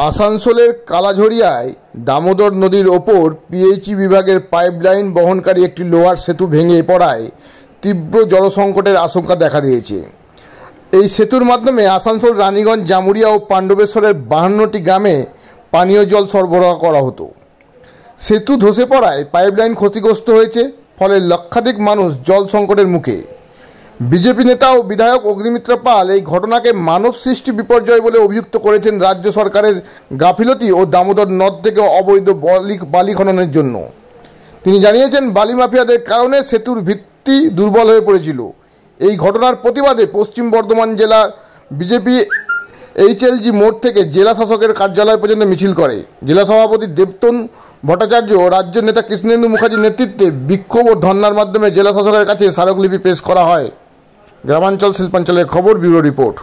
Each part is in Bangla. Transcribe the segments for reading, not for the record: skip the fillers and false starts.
আসানসোলের কালাঝরিয়ায় দামোদর নদীর ওপর পিএইচই বিভাগের পাইপলাইন বহনকারী একটি লোহার সেতু ভেঙে পড়ায় তীব্র জলসংকটের আশঙ্কা দেখা দিয়েছে। এই সেতুর মাধ্যমে আসানসোল, রানীগঞ্জ, জামুরিয়া ও পাণ্ডবেশ্বরের 52টি গ্রামে পানীয় জল সরবরাহ করা হতো। সেতু ধসে পড়ায় পাইপলাইন ক্ষতিগ্রস্ত হয়েছে, ফলে লক্ষাধিক মানুষ জল সংকটের মুখে। বিজেপি নেতা ও বিধায়ক অগ্নিমিত্রা পাল এই ঘটনাকে মানব সৃষ্টি বিপর্যয় বলে অভিযুক্ত করেছেন রাজ্য সরকারের গাফিলতি ও দামোদর নদ থেকে অবৈধ বালি খননের জন্য। তিনি জানিয়েছেন, বালি মাফিয়াদের কারণে সেতুর ভিত্তি দুর্বল হয়ে পড়েছিল। এই ঘটনার প্রতিবাদে পশ্চিম বর্ধমান জেলা বিজেপি এইচএলজি মোড় থেকে জেলা শাসকের কার্যালয় পর্যন্ত মিছিল করে। জেলা সভাপতি দেবতন ভট্টাচার্য ও রাজ্য নেতা কৃষ্ণেন্দু মুখার্জির নেতৃত্বে বিক্ষোভ ও ধর্নার মাধ্যমে জেলা শাসকের কাছে স্মারকলিপি পেশ করা হয়। গ্রামাঞ্চল শিল্পাঞ্চলের খবর, ব্যুরো রিপোর্ট।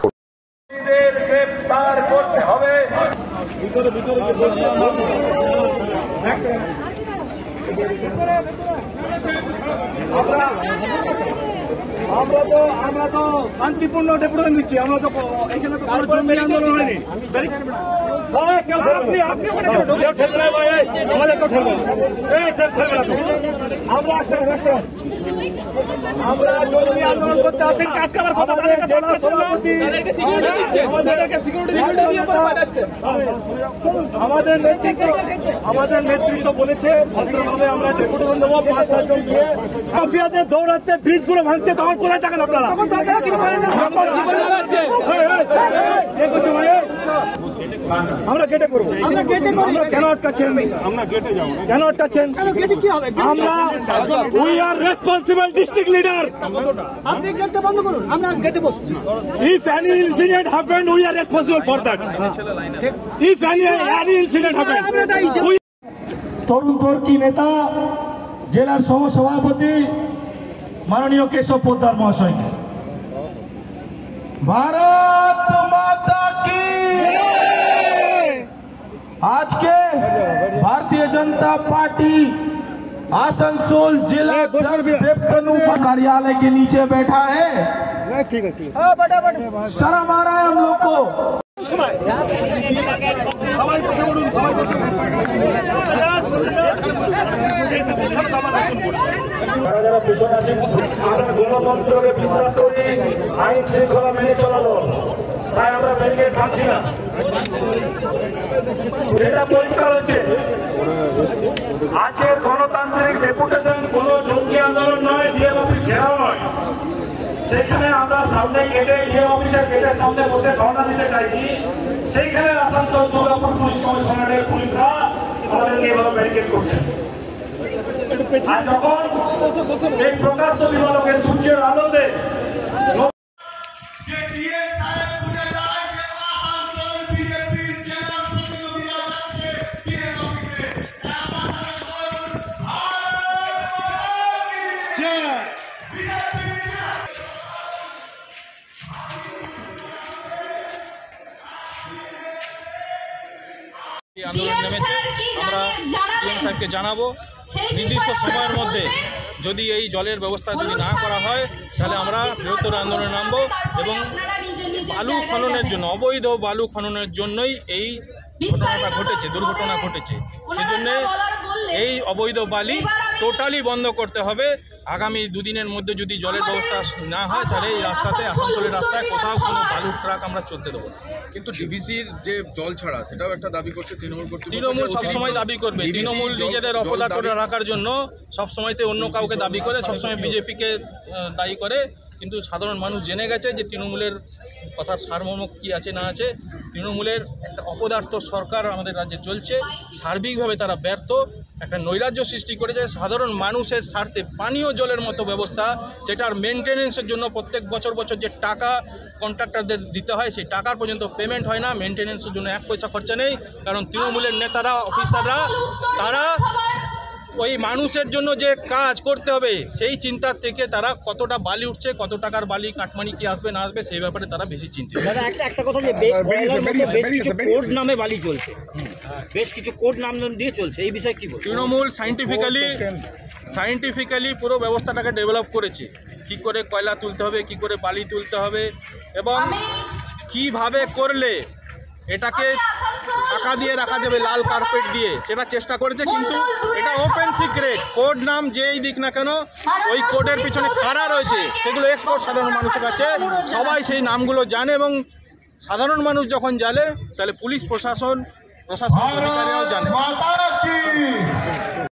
আমরা তো শান্তিপূর্ণ ডেপুটেশন দিচ্ছি। আমরা তো এখানে তো জমি আন্দোলন হয়নি। আমরা জমি আন্দোলন করতে আসি। আমাদের নেতৃত্ব বলেছে ভদ্রভাবে আমরা ডেপুটেশন দেবো 5-7 জন দিয়ে। মাফিয়াদের দৌড়াতে ব্রিজগুলো ভাঙছে, তখন কোথায় থাকেন আপনারা? আমরা গেটে করবো। কেন আটকাচ্ছেন? কেন আটকাচ্ছেন? আমরা we are responsible district leader. আপনি গেটটা বন্ধ করুন, আমরা গেটে বসছি। If any incident happened, we are responsible for that. If any incident happened, তরুণ তর্কি নেতা জেলার সহসভাপতি মাননীয় কেশব পোদ্দার মহাশয়কে। भारत माता की। आज के भारतीय जनता पार्टी आसनसोल जिला देवतनु कार्यालय के नीचे बैठा है। ठीक है, शर्म आ रहा है हम लोग को। গণতন্ত্রকে বিশ্বাস করি, আইন শৃঙ্খলা মেনে চলানো, তাই আমরা ব্যারিকেড ভাঙছি না। এটা পরিষ্কার হচ্ছে, আজকের গণতান্ত্রিক ডেপুটেশন কোন জঙ্গি আন্দোলন নয়, ডিএম অফিস ঘেরাও নয়। সেখানে আমরা সামনে গেটে, ডিএম অফিসের গেটের সামনে বসে ধর্ণা দিতে চাইছি। সেইখানে আসানসোল দুর্গাপুর পুলিশ কমিশনারের পুলিশরা আমাদেরকে এভাবে ব্যারিকেড করছে। আর যখন এই প্রকাশ্য দিবালোকে সূর্যের আনন্দে আন্দোলন নেমেছে, আমরা ডিএম সাহেবকে জানাবো নির্দিষ্ট সময়ের মধ্যে যদি এই জলের ব্যবস্থা যদি না করা হয় তাহলে আমরা বৃহত্তর আন্দোলনে নামবো এবং বালু খননের জন্য, অবৈধ বালু খননের জন্যই এই ঘটনাটা ঘটেছে, দুর্ঘটনা ঘটেছে। সেজন্য এই অবৈধ বালি টোটালি বন্ধ করতে হবে। আগামী 2 দিনের মধ্যে যদি জলের ব্যবস্থা না হয় তাহলে এই রাস্তাতে, আসানসোলের রাস্তায় কোথাও কোনো বালুর ট্রাক আমরা চলতে দেবো না। কিন্তু ডিভিসির যে জল ছাড়া সেটাও একটা দাবি করছে তৃণমূল। তৃণমূল সবসময় দাবি করবে, তৃণমূল নিজেদের অপরাধ করে রাখার জন্য সবসময়তে অন্য কাউকে দাবি করে, সবসময় বিজেপিকে দায়ী করে। কিন্তু সাধারণ মানুষ জেনে গেছে যে তৃণমূলের কথার সারমর্ম কী আছে না আছে। তৃণমূলের একটা অপদার্থ সরকার আমাদের রাজ্যে চলছে, সার্বিকভাবে তারা ব্যর্থ, একটা নৈরাজ্য সৃষ্টি করেছে। সাধারণ মানুষের স্বার্থে পানীয় জলের মতো ব্যবস্থা, সেটার মেনটেনেন্সের জন্য প্রত্যেক বছর যে টাকা কন্ট্রাক্টরদের দিতে হয়, সেই টাকার পর্যন্ত পেমেন্ট হয় না। মেনটেনেন্সের জন্য 1 পয়সা খরচা নেই, কারণ তৃণমূলের নেতারা, অফিসাররা তারা ওই মানুষের জন্য যে কাজ করতে হবে সেই চিন্তা থেকে তারা কতটা বালি উঠছে, কত টাকার বালি কাটমানি কি আসবে না আসবে সেই ব্যাপারে তারা বেশি চিন্তিত। দাদা একটা কথা, যে বেশ কিছু কোড নামে বালি চলছে, বেশ কিছু কোড নাম দিয়ে চলছে, এই বিষয়ে কি বলবো? তৃণমূল সায়েন্টিফিক্যালি পুরো ব্যবস্থাটাকে ডেভেলপ করেছে, কি করে কয়লা তুলতে হবে, কি করে বালি তুলতে হবে এবং কিভাবে করলে এটাকে ঢাকা দিয়ে রাখা যাবে লাল কার্পেট দিয়ে, সেটা চেষ্টা করেছে, কিন্তু এটা ওপেন সিক্রেট। কোড নাম যেই দিক না কেন, ওই কোডের পিছনে কারা রয়েছে সেগুলো এক্সপোর্ট সাধারণ মানুষের কাছে, সবাই সেই নামগুলো জানে, এবং সাধারণ মানুষ যখন জানে তাহলে পুলিশ প্রশাসন অধিকারীরাও জানে।